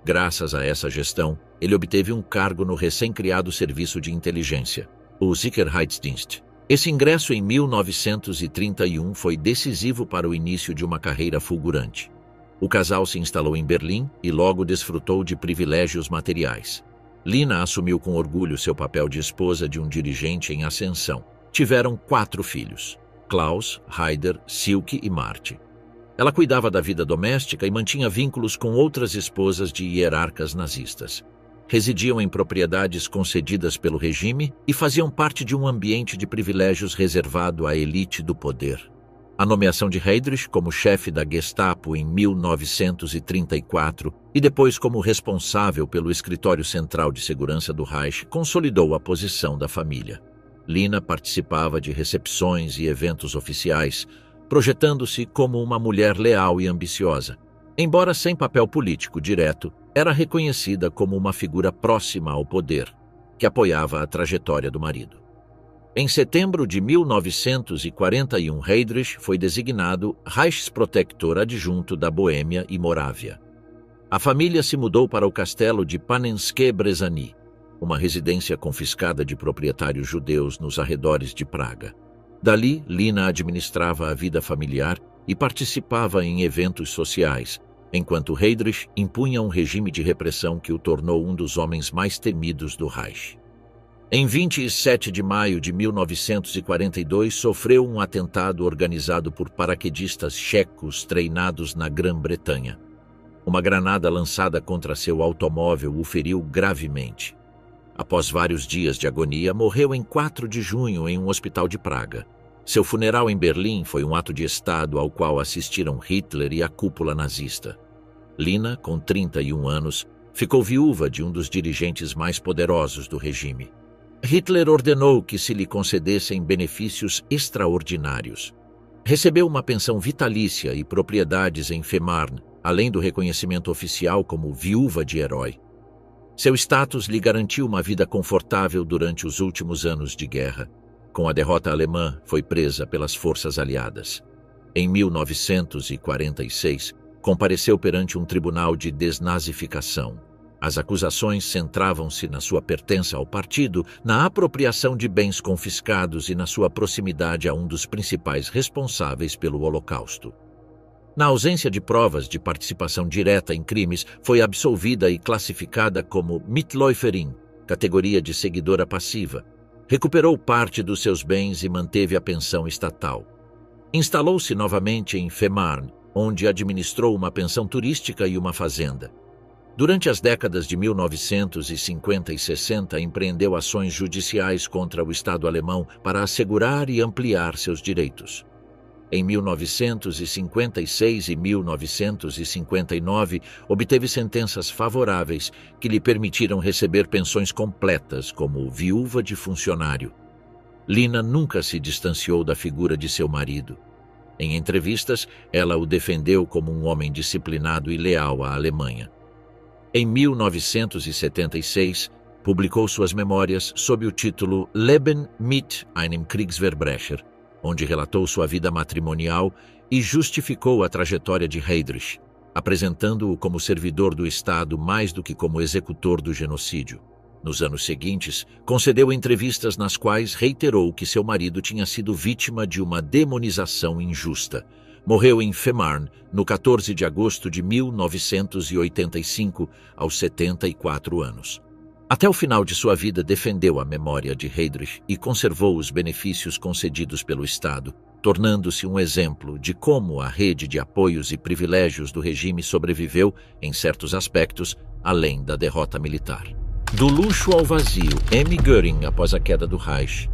Graças a essa gestão, ele obteve um cargo no recém-criado serviço de inteligência, o Sicherheitsdienst. Esse ingresso em 1931 foi decisivo para o início de uma carreira fulgurante. O casal se instalou em Berlim e logo desfrutou de privilégios materiais. Lina assumiu com orgulho seu papel de esposa de um dirigente em ascensão. Tiveram 4 filhos: Klaus, Heider, Silke e Marti. Ela cuidava da vida doméstica e mantinha vínculos com outras esposas de hierarcas nazistas. Residiam em propriedades concedidas pelo regime e faziam parte de um ambiente de privilégios reservado à elite do poder. A nomeação de Heydrich como chefe da Gestapo em 1934 e depois como responsável pelo Escritório Central de Segurança do Reich consolidou a posição da família. Lina participava de recepções e eventos oficiais, projetando-se como uma mulher leal e ambiciosa. Embora sem papel político direto, era reconhecida como uma figura próxima ao poder, que apoiava a trajetória do marido. Em setembro de 1941, Heydrich foi designado Reichsprotektor adjunto da Boêmia e Morávia. A família se mudou para o castelo de Panenskie Brezany, uma residência confiscada de proprietários judeus nos arredores de Praga. Dali, Lina administrava a vida familiar e participava em eventos sociais, enquanto Heydrich impunha um regime de repressão que o tornou um dos homens mais temidos do Reich. Em 27 de maio de 1942, sofreu um atentado organizado por paraquedistas checos treinados na Grã-Bretanha. Uma granada lançada contra seu automóvel o feriu gravemente. Após vários dias de agonia, morreu em 4 de junho em um hospital de Praga. Seu funeral em Berlim foi um ato de Estado ao qual assistiram Hitler e a cúpula nazista. Lina, com 31 anos, ficou viúva de um dos dirigentes mais poderosos do regime. Hitler ordenou que se lhe concedessem benefícios extraordinários. Recebeu uma pensão vitalícia e propriedades em Fehmarn, além do reconhecimento oficial como viúva de herói. Seu status lhe garantiu uma vida confortável durante os últimos anos de guerra. Com a derrota alemã, foi presa pelas forças aliadas. Em 1946, compareceu perante um tribunal de desnazificação. As acusações centravam-se na sua pertença ao partido, na apropriação de bens confiscados e na sua proximidade a um dos principais responsáveis pelo Holocausto. Na ausência de provas de participação direta em crimes, foi absolvida e classificada como Mitläuferin, categoria de seguidora passiva. Recuperou parte dos seus bens e manteve a pensão estatal. Instalou-se novamente em Fehmarn, onde administrou uma pensão turística e uma fazenda. Durante as décadas de 1950 e 60, empreendeu ações judiciais contra o Estado alemão para assegurar e ampliar seus direitos. Em 1956 e 1959, obteve sentenças favoráveis que lhe permitiram receber pensões completas como viúva de funcionário. Lina nunca se distanciou da figura de seu marido. Em entrevistas, ela o defendeu como um homem disciplinado e leal à Alemanha. Em 1976, publicou suas memórias sob o título Leben mit einem Kriegsverbrecher, onde relatou sua vida matrimonial e justificou a trajetória de Heydrich, apresentando-o como servidor do Estado mais do que como executor do genocídio. Nos anos seguintes, concedeu entrevistas nas quais reiterou que seu marido tinha sido vítima de uma demonização injusta. Morreu em Fehmarn, no 14 de agosto de 1985, aos 74 anos. Até o final de sua vida defendeu a memória de Heydrich e conservou os benefícios concedidos pelo Estado, tornando-se um exemplo de como a rede de apoios e privilégios do regime sobreviveu, em certos aspectos, além da derrota militar. Do luxo ao vazio, Emmy Göring após a queda do Reich.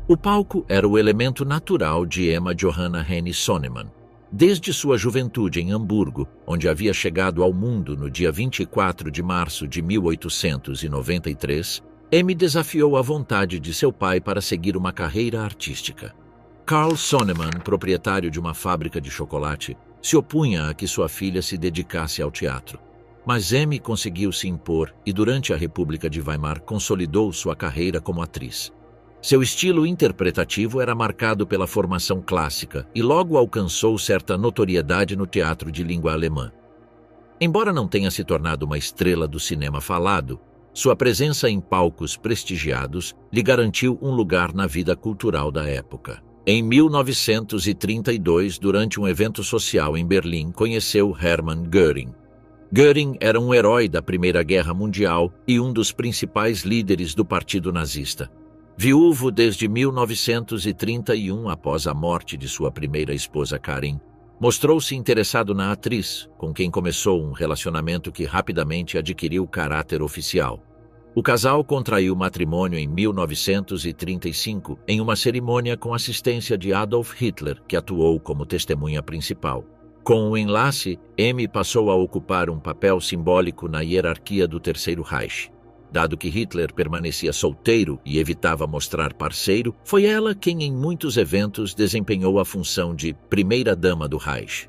O palco era o elemento natural de Emma Johanna Henny Sonnemann. Desde sua juventude em Hamburgo, onde havia chegado ao mundo no dia 24 de março de 1893, Emmy desafiou a vontade de seu pai para seguir uma carreira artística. Carl Sonnemann, proprietário de uma fábrica de chocolate, se opunha a que sua filha se dedicasse ao teatro. Mas Emmy conseguiu se impor e, durante a República de Weimar, consolidou sua carreira como atriz. Seu estilo interpretativo era marcado pela formação clássica e logo alcançou certa notoriedade no teatro de língua alemã. Embora não tenha se tornado uma estrela do cinema falado, sua presença em palcos prestigiados lhe garantiu um lugar na vida cultural da época. Em 1932, durante um evento social em Berlim, conheceu Hermann Göring. Göring era um herói da Primeira Guerra Mundial e um dos principais líderes do Partido Nazista. Viúvo desde 1931, após a morte de sua primeira esposa Karin, mostrou-se interessado na atriz, com quem começou um relacionamento que rapidamente adquiriu caráter oficial. O casal contraiu matrimônio em 1935, em uma cerimônia com assistência de Adolf Hitler, que atuou como testemunha principal. Com o enlace, Emmy passou a ocupar um papel simbólico na hierarquia do Terceiro Reich. Dado que Hitler permanecia solteiro e evitava mostrar parceiro, foi ela quem em muitos eventos desempenhou a função de primeira-dama do Reich.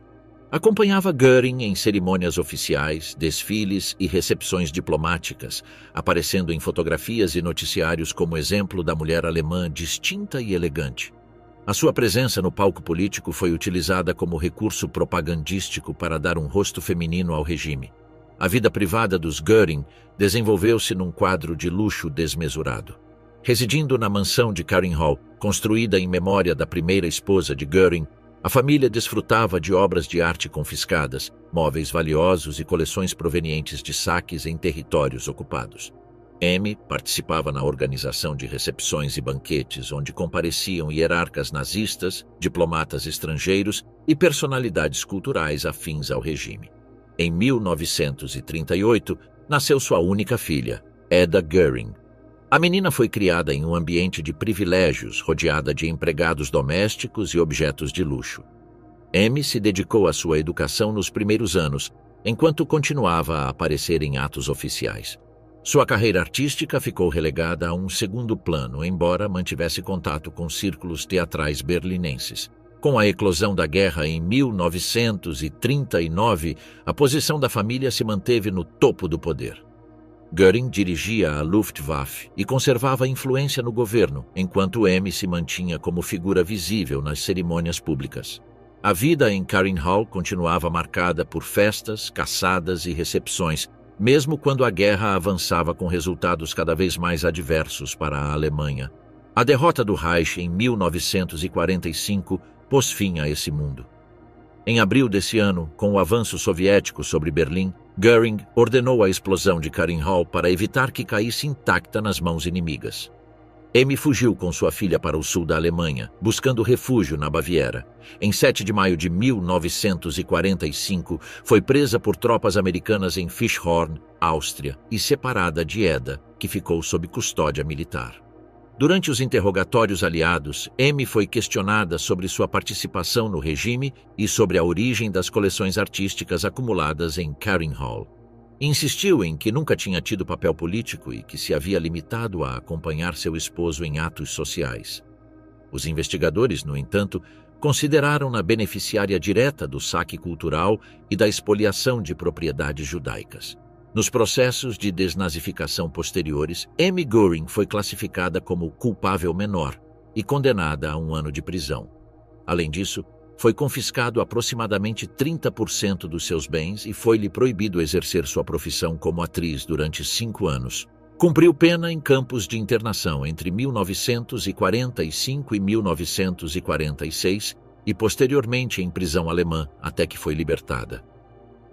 Acompanhava Göring em cerimônias oficiais, desfiles e recepções diplomáticas, aparecendo em fotografias e noticiários como exemplo da mulher alemã distinta e elegante. A sua presença no palco político foi utilizada como recurso propagandístico para dar um rosto feminino ao regime. A vida privada dos Göring desenvolveu-se num quadro de luxo desmesurado. Residindo na mansão de Karen Hall, construída em memória da primeira esposa de Göring, a família desfrutava de obras de arte confiscadas, móveis valiosos e coleções provenientes de saques em territórios ocupados. M participava na organização de recepções e banquetes onde compareciam hierarcas nazistas, diplomatas estrangeiros e personalidades culturais afins ao regime. Em 1938, nasceu sua única filha, Eda Göring. A menina foi criada em um ambiente de privilégios, rodeada de empregados domésticos e objetos de luxo. M se dedicou à sua educação nos primeiros anos, enquanto continuava a aparecer em atos oficiais. Sua carreira artística ficou relegada a um segundo plano, embora mantivesse contato com círculos teatrais berlinenses. Com a eclosão da guerra em 1939, a posição da família se manteve no topo do poder. Göring dirigia a Luftwaffe e conservava influência no governo, enquanto M se mantinha como figura visível nas cerimônias públicas. A vida em Karen Hall continuava marcada por festas, caçadas e recepções, mesmo quando a guerra avançava com resultados cada vez mais adversos para a Alemanha. A derrota do Reich em 1945 pôs fim a esse mundo. Em abril desse ano, com o avanço soviético sobre Berlim, Göring ordenou a explosão de Karen Hall para evitar que caísse intacta nas mãos inimigas. M fugiu com sua filha para o sul da Alemanha, buscando refúgio na Baviera. Em 7 de maio de 1945, foi presa por tropas americanas em Fischhorn, Áustria, e separada de Eda, que ficou sob custódia militar. Durante os interrogatórios aliados, M foi questionada sobre sua participação no regime e sobre a origem das coleções artísticas acumuladas em Karen Hall. Insistiu em que nunca tinha tido papel político e que se havia limitado a acompanhar seu esposo em atos sociais. Os investigadores, no entanto, consideraram-na beneficiária direta do saque cultural e da expoliação de propriedades judaicas. Nos processos de desnazificação posteriores, M. Göring foi classificada como culpável menor e condenada a 1 ano de prisão. Além disso, foi confiscado aproximadamente 30% dos seus bens e foi-lhe proibido exercer sua profissão como atriz durante 5 anos. Cumpriu pena em campos de internação entre 1945 e 1946 e posteriormente em prisão alemã até que foi libertada.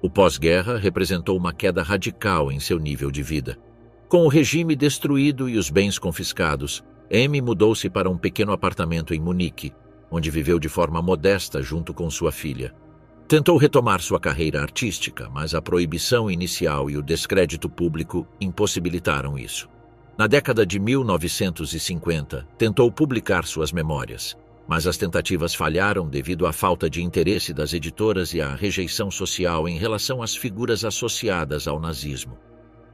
O pós-guerra representou uma queda radical em seu nível de vida. Com o regime destruído e os bens confiscados, M mudou-se para um pequeno apartamento em Munique, onde viveu de forma modesta junto com sua filha. Tentou retomar sua carreira artística, mas a proibição inicial e o descrédito público impossibilitaram isso. Na década de 1950, tentou publicar suas memórias, mas as tentativas falharam devido à falta de interesse das editoras e à rejeição social em relação às figuras associadas ao nazismo.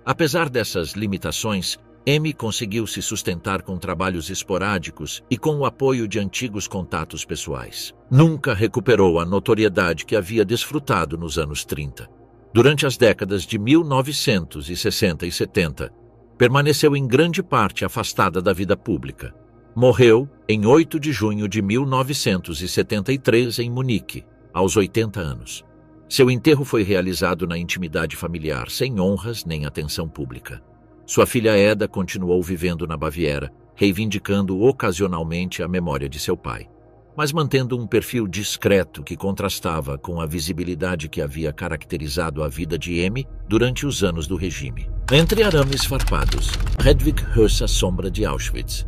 Apesar dessas limitações, M conseguiu se sustentar com trabalhos esporádicos e com o apoio de antigos contatos pessoais. Nunca recuperou a notoriedade que havia desfrutado nos anos 30. Durante as décadas de 1960 e 70, permaneceu em grande parte afastada da vida pública. Morreu em 8 de junho de 1973 em Munique, aos 80 anos. Seu enterro foi realizado na intimidade familiar, sem honras nem atenção pública. Sua filha Eda continuou vivendo na Baviera, reivindicando ocasionalmente a memória de seu pai, mas mantendo um perfil discreto que contrastava com a visibilidade que havia caracterizado a vida de M durante os anos do regime. Entre arames farpados, Hedwig Höss à sombra de Auschwitz.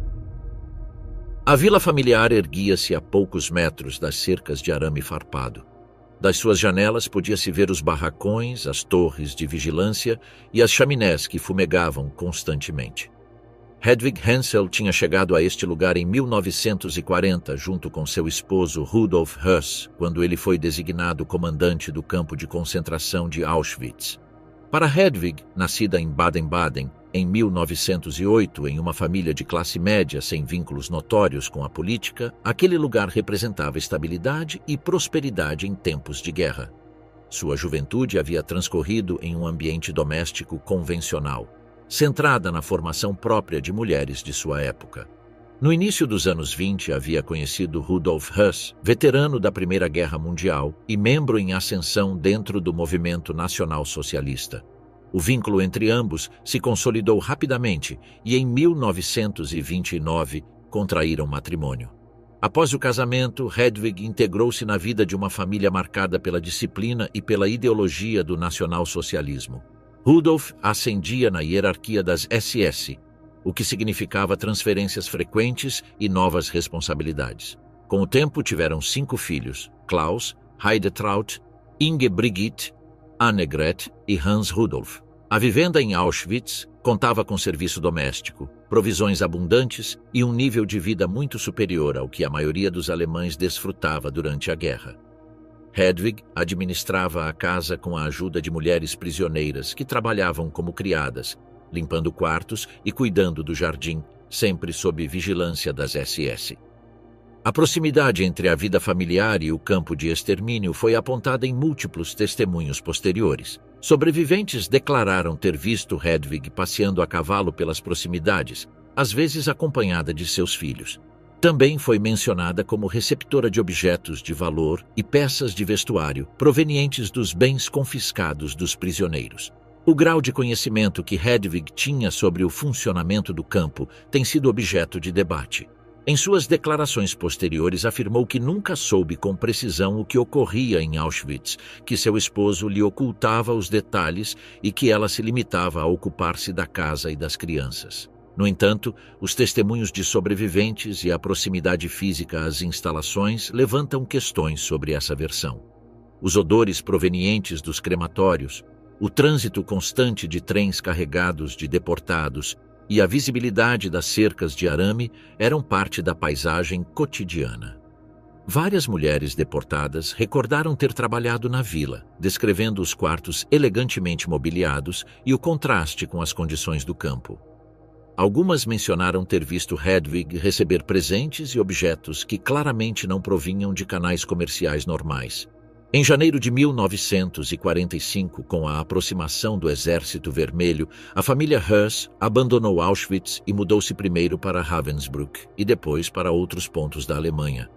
A vila familiar erguia-se a poucos metros das cercas de arame farpado. Das suas janelas podia-se ver os barracões, as torres de vigilância e as chaminés que fumegavam constantemente. Hedwig Hensel tinha chegado a este lugar em 1940 junto com seu esposo Rudolf Höss, quando ele foi designado comandante do campo de concentração de Auschwitz. Para Hedwig, nascida em Baden-Baden, em 1908, em uma família de classe média sem vínculos notórios com a política, aquele lugar representava estabilidade e prosperidade em tempos de guerra. Sua juventude havia transcorrido em um ambiente doméstico convencional, centrada na formação própria de mulheres de sua época. No início dos anos 20, havia conhecido Rudolf Höss, veterano da Primeira Guerra Mundial e membro em ascensão dentro do movimento nacional-socialista. O vínculo entre ambos se consolidou rapidamente e, em 1929, contraíram matrimônio. Após o casamento, Hedwig integrou-se na vida de uma família marcada pela disciplina e pela ideologia do nacional-socialismo. Rudolf ascendia na hierarquia das SS, o que significava transferências frequentes e novas responsabilidades. Com o tempo, tiveram 5 filhos: Klaus, Heidetraut, Inge Brigitte, Annegret e Hans Rudolf. A vivenda em Auschwitz contava com serviço doméstico, provisões abundantes e um nível de vida muito superior ao que a maioria dos alemães desfrutava durante a guerra. Hedwig administrava a casa com a ajuda de mulheres prisioneiras que trabalhavam como criadas, limpando quartos e cuidando do jardim, sempre sob vigilância das SS. A proximidade entre a vida familiar e o campo de extermínio foi apontada em múltiplos testemunhos posteriores. Sobreviventes declararam ter visto Hedwig passeando a cavalo pelas proximidades, às vezes acompanhada de seus filhos. Também foi mencionada como receptora de objetos de valor e peças de vestuário provenientes dos bens confiscados dos prisioneiros. O grau de conhecimento que Hedwig tinha sobre o funcionamento do campo tem sido objeto de debate. Em suas declarações posteriores, afirmou que nunca soube com precisão o que ocorria em Auschwitz, que seu esposo lhe ocultava os detalhes e que ela se limitava a ocupar-se da casa e das crianças. No entanto, os testemunhos de sobreviventes e a proximidade física às instalações levantam questões sobre essa versão. Os odores provenientes dos crematórios, o trânsito constante de trens carregados de deportados e a visibilidade das cercas de arame eram parte da paisagem cotidiana. Várias mulheres deportadas recordaram ter trabalhado na vila, descrevendo os quartos elegantemente mobiliados e o contraste com as condições do campo. Algumas mencionaram ter visto Hedwig receber presentes e objetos que claramente não provinham de canais comerciais normais. Em janeiro de 1945, com a aproximação do Exército Vermelho, a família Höss abandonou Auschwitz e mudou-se primeiro para Ravensbrück e depois para outros pontos da Alemanha.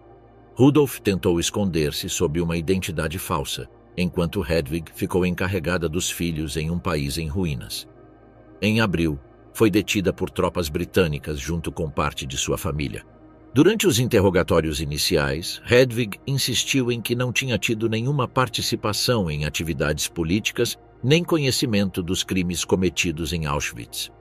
Rudolf tentou esconder-se sob uma identidade falsa, enquanto Hedwig ficou encarregada dos filhos em um país em ruínas. Em abril, foi detida por tropas britânicas junto com parte de sua família. Durante os interrogatórios iniciais, Hedwig insistiu em que não tinha tido nenhuma participação em atividades políticas nem conhecimento dos crimes cometidos em Auschwitz.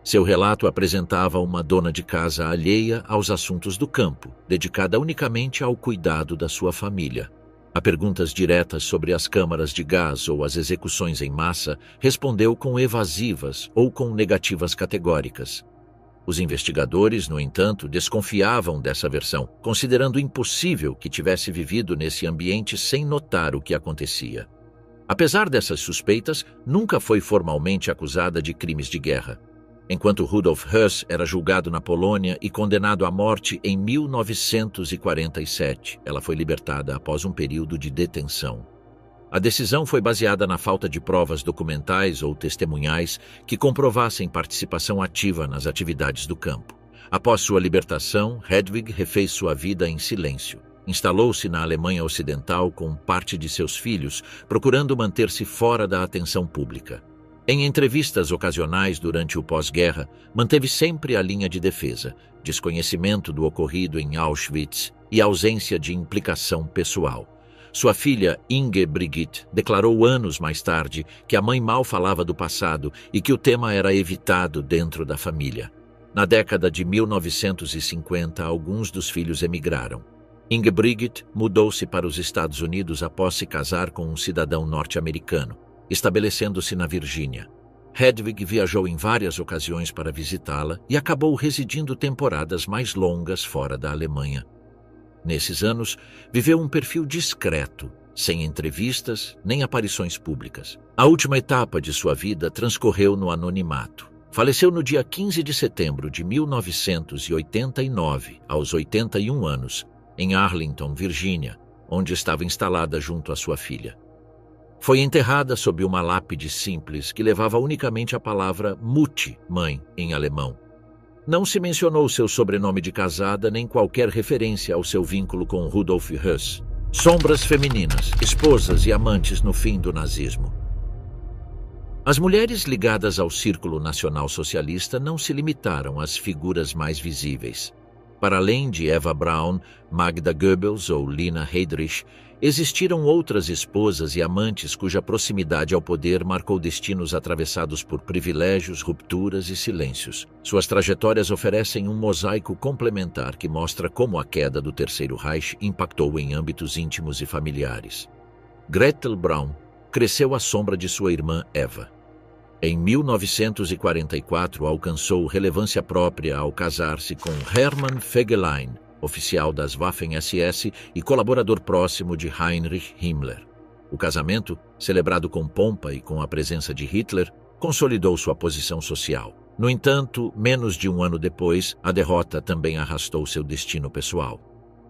Seu relato apresentava uma dona de casa alheia aos assuntos do campo, dedicada unicamente ao cuidado da sua família. A perguntas diretas sobre as câmaras de gás ou as execuções em massa, respondeu com evasivas ou com negativas categóricas. Os investigadores, no entanto, desconfiavam dessa versão, considerando impossível que tivesse vivido nesse ambiente sem notar o que acontecia. Apesar dessas suspeitas, nunca foi formalmente acusada de crimes de guerra. Enquanto Rudolf Höss era julgado na Polônia e condenado à morte em 1947, ela foi libertada após um período de detenção. A decisão foi baseada na falta de provas documentais ou testemunhais que comprovassem participação ativa nas atividades do campo. Após sua libertação, Hedwig refez sua vida em silêncio. Instalou-se na Alemanha Ocidental com parte de seus filhos, procurando manter-se fora da atenção pública. Em entrevistas ocasionais durante o pós-guerra, manteve sempre a linha de defesa, desconhecimento do ocorrido em Auschwitz e ausência de implicação pessoal. Sua filha, Inge Brigitte, declarou anos mais tarde que a mãe mal falava do passado e que o tema era evitado dentro da família. Na década de 1950, alguns dos filhos emigraram. Inge Brigitte mudou-se para os Estados Unidos após se casar com um cidadão norte-americano, estabelecendo-se na Virgínia. Hedwig viajou em várias ocasiões para visitá-la e acabou residindo temporadas mais longas fora da Alemanha. Nesses anos, viveu um perfil discreto, sem entrevistas nem aparições públicas. A última etapa de sua vida transcorreu no anonimato. Faleceu no dia 15 de setembro de 1989, aos 81 anos, em Arlington, Virgínia, onde estava instalada junto à sua filha. Foi enterrada sob uma lápide simples que levava unicamente a palavra Mutti, mãe, em alemão. Não se mencionou seu sobrenome de casada nem qualquer referência ao seu vínculo com Rudolf Höss. Sombras femininas, esposas e amantes no fim do nazismo. As mulheres ligadas ao Círculo Nacional Socialista não se limitaram às figuras mais visíveis. Para além de Eva Braun, Magda Goebbels ou Lina Heydrich, existiram outras esposas e amantes cuja proximidade ao poder marcou destinos atravessados por privilégios, rupturas e silêncios. Suas trajetórias oferecem um mosaico complementar que mostra como a queda do Terceiro Reich impactou em âmbitos íntimos e familiares. Gretel Braun cresceu à sombra de sua irmã Eva. Em 1944, alcançou relevância própria ao casar-se com Hermann Fegelein, oficial das Waffen-SS e colaborador próximo de Heinrich Himmler. O casamento, celebrado com pompa e com a presença de Hitler, consolidou sua posição social. No entanto, menos de um ano depois, a derrota também arrastou seu destino pessoal.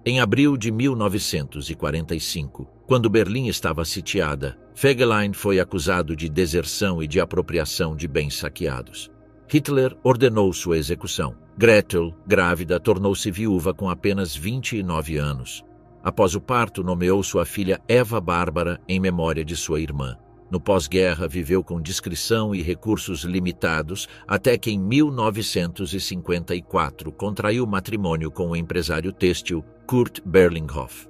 Em abril de 1945, quando Berlim estava sitiada, Fegelein foi acusado de deserção e de apropriação de bens saqueados. Hitler ordenou sua execução. Gretel, grávida, tornou-se viúva com apenas 29 anos. Após o parto, nomeou sua filha Eva Bárbara em memória de sua irmã. No pós-guerra, viveu com discrição e recursos limitados, até que em 1954 contraiu matrimônio com o empresário têxtil Kurt Berlinghoff.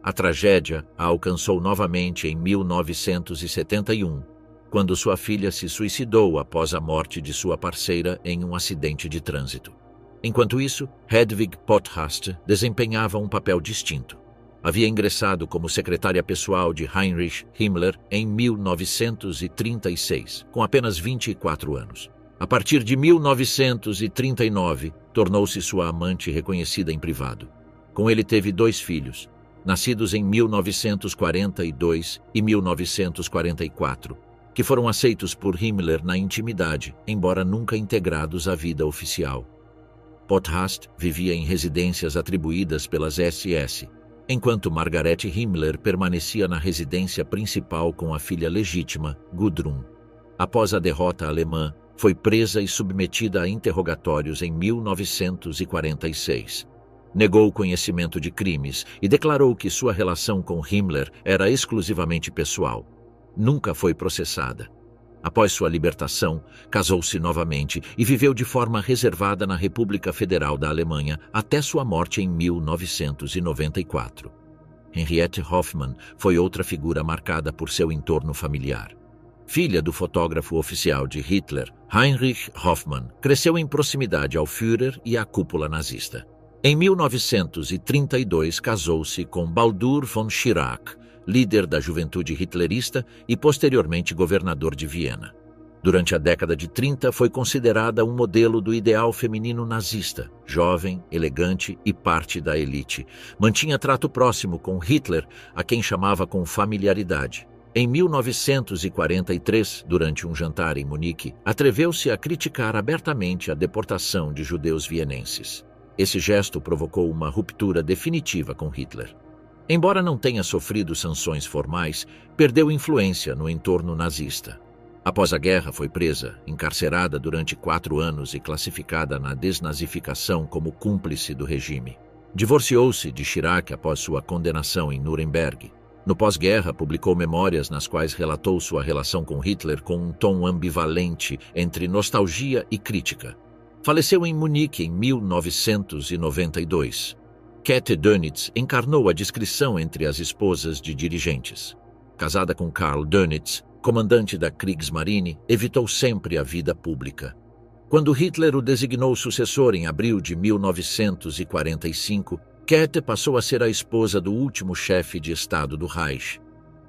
A tragédia a alcançou novamente em 1971, quando sua filha se suicidou após a morte de sua parceira em um acidente de trânsito. Enquanto isso, Hedwig Potthast desempenhava um papel distinto. Havia ingressado como secretária pessoal de Heinrich Himmler em 1936, com apenas 24 anos. A partir de 1939, tornou-se sua amante reconhecida em privado. Com ele teve 2 filhos, nascidos em 1942 e 1944, que foram aceitos por Himmler na intimidade, embora nunca integrados à vida oficial. Potthast vivia em residências atribuídas pelas SS, enquanto Margaret Himmler permanecia na residência principal com a filha legítima, Gudrun. Após a derrota alemã, foi presa e submetida a interrogatórios em 1946. Negou conhecimento de crimes e declarou que sua relação com Himmler era exclusivamente pessoal. Nunca foi processada. Após sua libertação, casou-se novamente e viveu de forma reservada na República Federal da Alemanha até sua morte em 1994. Henriette Hoffmann foi outra figura marcada por seu entorno familiar. Filha do fotógrafo oficial de Hitler, Heinrich Hoffmann cresceu em proximidade ao Führer e à cúpula nazista. Em 1932, casou-se com Baldur von Schirach, líder da juventude hitlerista e posteriormente governador de Viena. Durante a década de 30, foi considerada um modelo do ideal feminino nazista, jovem, elegante e parte da elite. Mantinha trato próximo com Hitler, a quem chamava com familiaridade. Em 1943, durante um jantar em Munique, atreveu-se a criticar abertamente a deportação de judeus vienenses. Esse gesto provocou uma ruptura definitiva com Hitler. Embora não tenha sofrido sanções formais, perdeu influência no entorno nazista. Após a guerra, foi presa, encarcerada durante 4 anos e classificada na desnazificação como cúmplice do regime. Divorciou-se de Chirac após sua condenação em Nuremberg. No pós-guerra, publicou memórias nas quais relatou sua relação com Hitler com um tom ambivalente entre nostalgia e crítica. Faleceu em Munique em 1992. Käthe Dönitz encarnou a discrição entre as esposas de dirigentes. Casada com Karl Dönitz, comandante da Kriegsmarine, evitou sempre a vida pública. Quando Hitler o designou sucessor em abril de 1945, Käthe passou a ser a esposa do último chefe de Estado do Reich.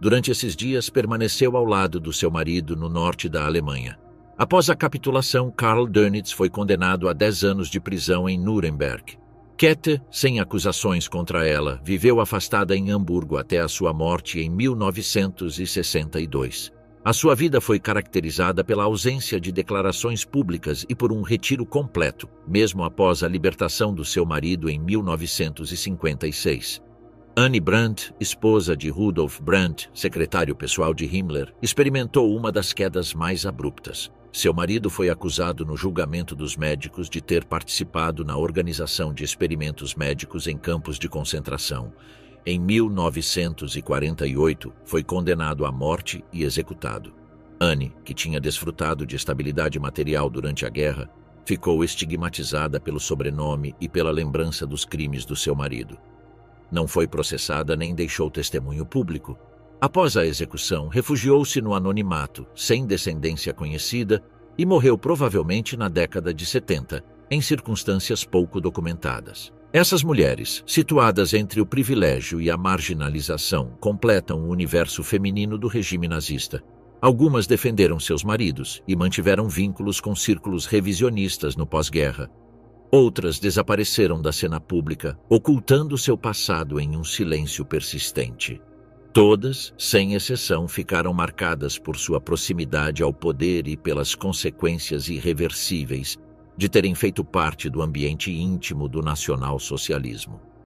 Durante esses dias, permaneceu ao lado do seu marido no norte da Alemanha. Após a capitulação, Karl Dönitz foi condenado a 10 anos de prisão em Nuremberg. Käthe, sem acusações contra ela, viveu afastada em Hamburgo até a sua morte em 1962. A sua vida foi caracterizada pela ausência de declarações públicas e por um retiro completo, mesmo após a libertação do seu marido em 1956. Annie Brandt, esposa de Rudolf Brandt, secretário pessoal de Himmler, experimentou uma das quedas mais abruptas. Seu marido foi acusado no julgamento dos médicos de ter participado na organização de experimentos médicos em campos de concentração. Em 1948, foi condenado à morte e executado. Annie, que tinha desfrutado de estabilidade material durante a guerra, ficou estigmatizada pelo sobrenome e pela lembrança dos crimes do seu marido. Não foi processada nem deixou testemunho público. Após a execução, refugiou-se no anonimato, sem descendência conhecida, e morreu provavelmente na década de 70, em circunstâncias pouco documentadas. Essas mulheres, situadas entre o privilégio e a marginalização, completam o universo feminino do regime nazista. Algumas defenderam seus maridos e mantiveram vínculos com círculos revisionistas no pós-guerra. Outras desapareceram da cena pública, ocultando seu passado em um silêncio persistente. Todas, sem exceção, ficaram marcadas por sua proximidade ao poder e pelas consequências irreversíveis de terem feito parte do ambiente íntimo do nacionalsocialismo.